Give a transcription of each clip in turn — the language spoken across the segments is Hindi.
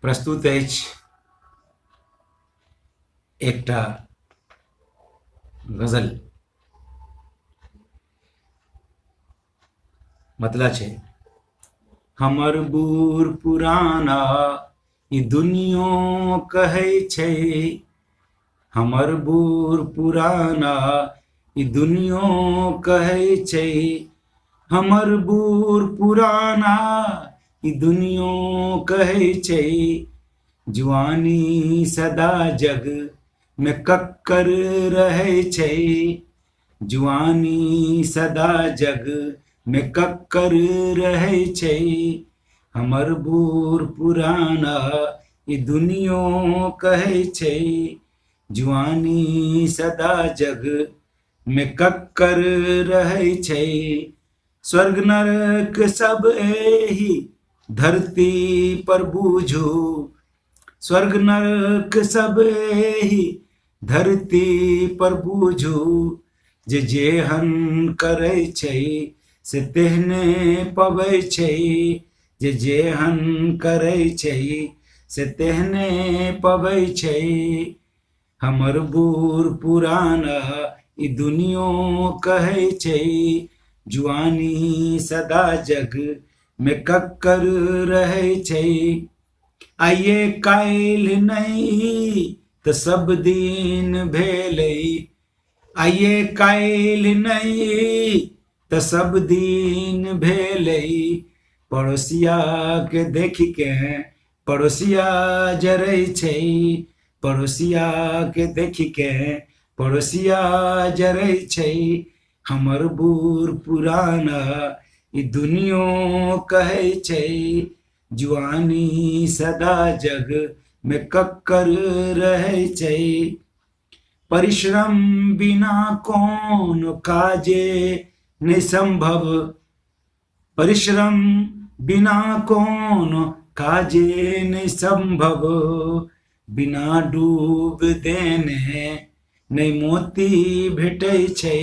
प्रस्तुत अछि एकटा गजल। मतलब छै हमर बूढ़ पुराना ई दुनियो कहै छै, हमर बूढ़ पुराना ई दुनियो कहै छै, हमर बूढ़ पुराना ई दुनियो कहै छै, जुआनी सदा जग में कक्कर रहै छै, जुआनी सदा जग में कक्कर रहै छै, हमर बूढ़ पुराना ई दुनियो कहै छै, जुआनी सदा जग में कक्कर रहै छै, स्वर्ग नरक सब एही धरती पर बूझू, स्वर्ग नरक सब एही धरती पर बूझू, जे जेहन करै छै से तेहने पबै छै, जे जेहन करै छै से तेहने पबै छै, हमर बूढ़ पुराना ई दुनियो कहै छै, जुआनी सदा जग में कक्कर रहै छै, आइए काल्हि नहीं तऽ सब दिन भेलै, आइए काल्हि नहीं तऽ सब दिन भेलै, पड़ोसिया के देखि के पड़ोसिया जरै छै, पड़ोसिया के देखि के पड़ोसिया जरै छै, हमर बूढ़ पुराना ई दुनियो कहै छै, जुआनी सदा जग में कक्कर रहै छै, परिश्रम बिना कोनो काजे नहीं संभव, परिश्रम बिना कोनो काजे नहीं संभव, बिना डूब देने नहीं मोती भेटै छै,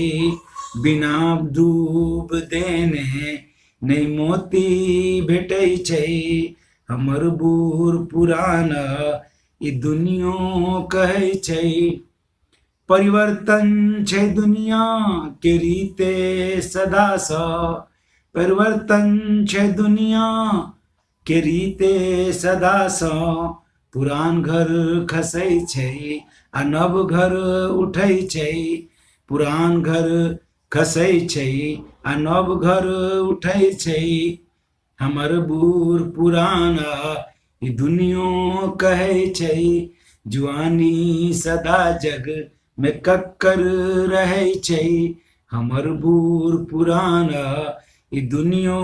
बिना डूब देने नहीं मोती भेटै छै, हमर बूढ़ पुराना ई दुनियो कहै छै, परिवर्तन छै दुनिया के रीते सदा सा, परिवर्तन छै दुनिया के रीते सदा सा, पुरान घर खसै छै आ नव घर उठै छै, पुरान घर खसै छै आ नव घर उठै छै, हमर बूढ़ पुराना ई दुनियो कहै छै, जुआनी सदा जग में कक्कर रहै छै, हमर बूढ़ पुराना ई दुनियो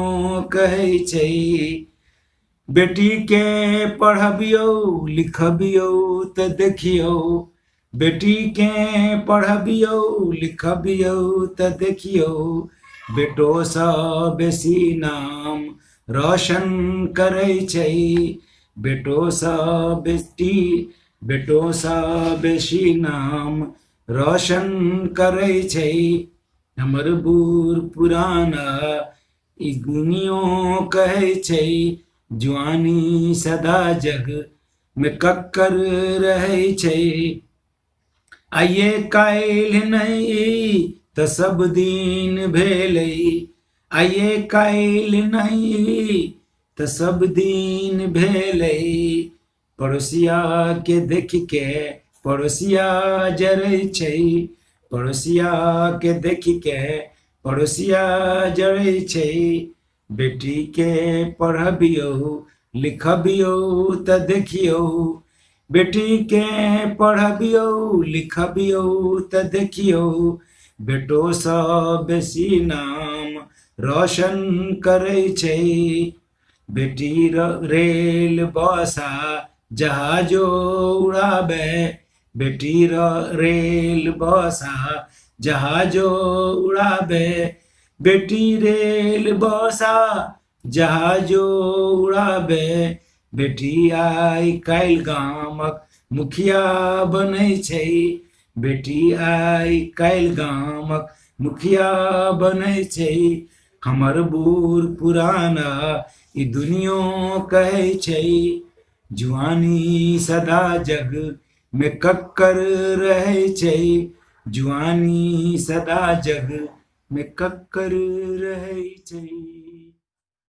कहै छै, बेटी के पढ़बियौ लिखबियौ तऽ देखियौ, बेटी के पढ़बियौ लिखबियौ तऽ देखियौ, बेटो सँ बेसी नाम रोशन करै छै, बेटो सँ बेटो सँ बेसी नाम रोशन करै छै, हमर बूढ़ पुराना ई दुनियो कहै छै, जुआनी सदा जग में कक्कर रहै छै, आइए काल्हि नहीं तऽ सब दिन भेलै, आइए काल्हि नहीं तऽ सब दिन भेलै, पड़ोसिया के देखि के पड़ोसिया जरै छै, पड़ोसिया के देखि के पड़ोसिया जरै छै, बेटी के पढ़बियौ लिखबियौ तऽ देखियौ, बेटी के पढ़बियौ लिखबियौ तऽ देखियौ, बेटो सँ बेसी नाम रोशन करै छै, बेटी रेल बस आ जहाजो उड़ाबै, बेटी रेल बस आ जहाजो उड़ाबै, बेटी रेल बस आ जहाजो उड़ाबै, बेटी आइ काल्हि गामक मुखिया बनै छै, बेटी आइ काल्हि गामक मुखिया बनै छै, हमर बूढ़ पुराना ई दुनियो कहै छै, जुआनी सदा जग में कक्कर रहे छै, जुआनी सदा जग में कक्कर रहे छै।